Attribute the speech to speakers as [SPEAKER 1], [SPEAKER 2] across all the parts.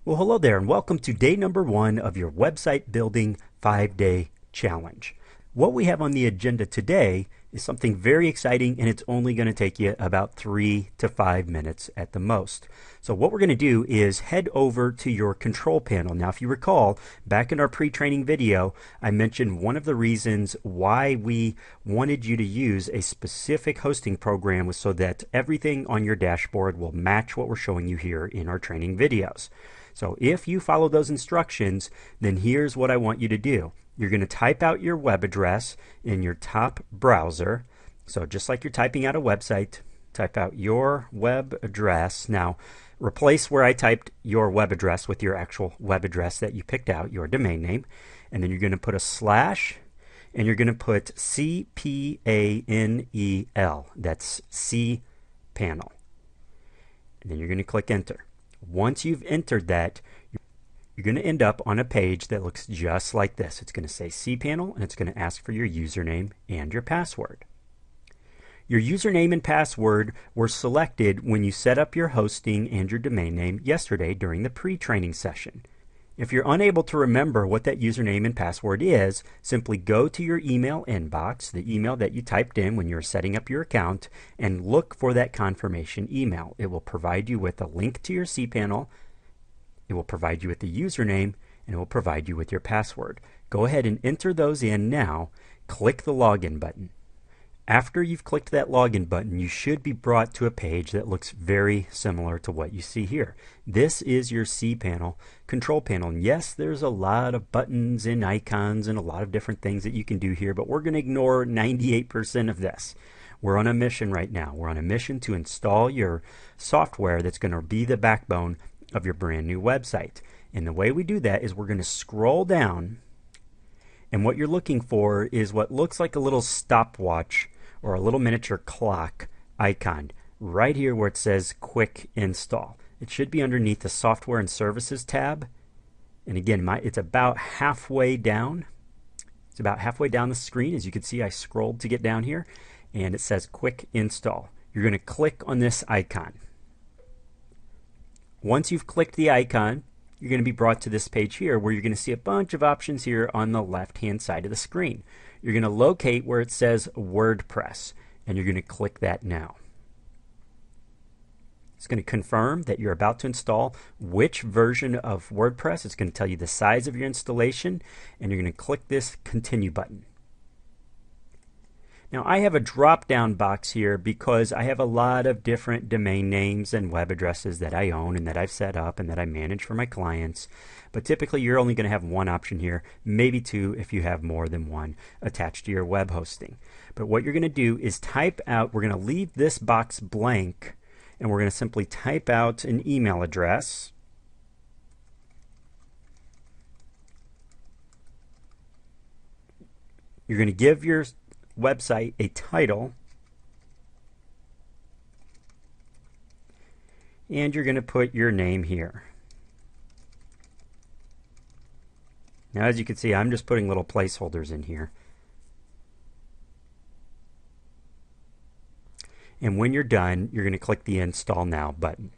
[SPEAKER 1] Well, hello there, and welcome to day number 1 of your website building 5-day challenge. What we have on the agenda today is something very exciting, and it's only going to take you about 3 to 5 minutes at the most. So what we're going to do is head over to your control panel. Now, if you recall, back in our pre-training video, I mentioned one of the reasons why we wanted you to use a specific hosting program was so that everything on your dashboard will match what we're showing you here in our training videos. So if you follow those instructions, then here's what I want you to do. You're going to type out your web address in your top browser. So just like you're typing out a website, type out your web address. Now, replace where I typed your web address with your actual web address that you picked out, your domain name. And then you're going to put a slash, and you're going to put cpanel. That's cpanel. And then you're going to click enter. Once you've entered that, you're going to end up on a page that looks just like this. It's going to say cpanel, and it's going to ask for your username and your password. Your username and password were selected when you set up your hosting and your domain name yesterday during the pre-training session. If you're unable to remember what that username and password is, simply go to your email inbox, the email that you typed in when you were setting up your account, and look for that confirmation email. It will provide you with a link to your cPanel, it will provide you with the username, and it will provide you with your password. Go ahead and enter those in now. Click the login button. After you've clicked that login button, you should be brought to a page that looks very similar to what you see here. This is your cPanel control panel. And yes, there's a lot of buttons and icons and a lot of different things that you can do here, but we're going to ignore 98% of this. We're on a mission right now. We're on a mission to install your software that's going to be the backbone of your brand new website. And the way we do that is we're going to scroll down, and what you're looking for is what looks like a little stopwatch or a little miniature clock icon right here where it says quick install. It should be underneath the software and services tab. And again, it's about halfway down. It's about halfway down the screen. As you can see, I scrolled to get down here, and it says quick install. You're going to click on this icon. Once you've clicked the icon, you're going to be brought to this page here where you're going to see a bunch of options here on the left-hand side of the screen. You're going to locate where it says WordPress, and you're going to click that now. It's going to confirm that you're about to install which version of WordPress. It's going to tell you the size of your installation, and you're going to click this continue button. Now, I have a drop-down box here because I have a lot of different domain names and web addresses that I own and that I've set up and that I manage for my clients. But typically, you're only going to have one option here, maybe two if you have more than one attached to your web hosting. But what you're going to do is type out, we're going to leave this box blank, and we're going to simply type out an email address. You're going to give your website a title, and you're going to put your name here. Now, as you can see, I'm just putting little placeholders in here. And when you're done, you're going to click the Install Now button.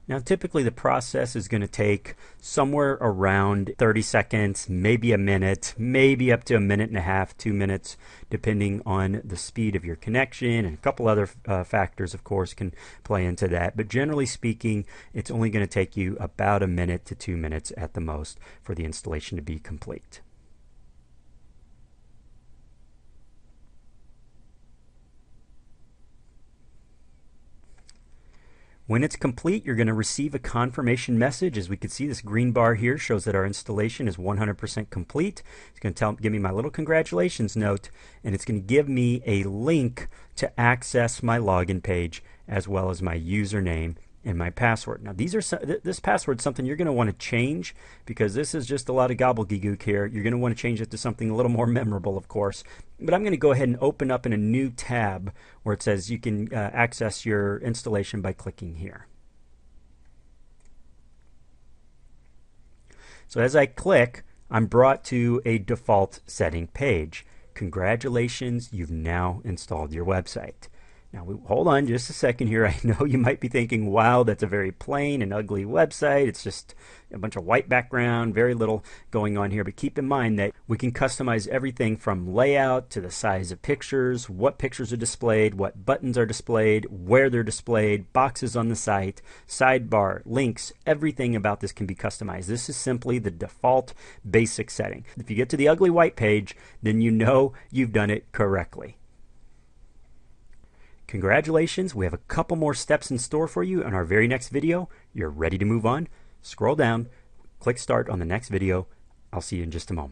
[SPEAKER 1] Now, typically the process is going to take somewhere around 30 seconds, maybe a minute, maybe up to a minute and a half, 2 minutes, depending on the speed of your connection, and a couple other factors, of course, can play into that. But generally speaking, it's only going to take you about a minute to 2 minutes at the most for the installation to be complete. When it's complete, you're going to receive a confirmation message. As we can see, this green bar here shows that our installation is 100% complete. It's going to give me my little congratulations note, and it's going to give me a link to access my login page as well as my username and my password. Now, this password is something you're going to want to change because this is just a lot of gobbledygook here. You're going to want to change it to something a little more memorable, of course. But I'm going to go ahead and open up in a new tab where it says you can access your installation by clicking here. So as I click, I'm brought to a default setting page. Congratulations, you've now installed your website. Now, hold on just a second here. I know you might be thinking, wow, that's a very plain and ugly website. It's just a bunch of white background, very little going on here. But keep in mind that we can customize everything from layout to the size of pictures, what pictures are displayed, what buttons are displayed, where they're displayed, boxes on the site, sidebar, links, everything about this can be customized. This is simply the default basic setting. If you get to the ugly white page, then you know you've done it correctly. Congratulations, we have a couple more steps in store for you in our very next video. You're ready to move on? Scroll down, click start on the next video. I'll see you in just a moment.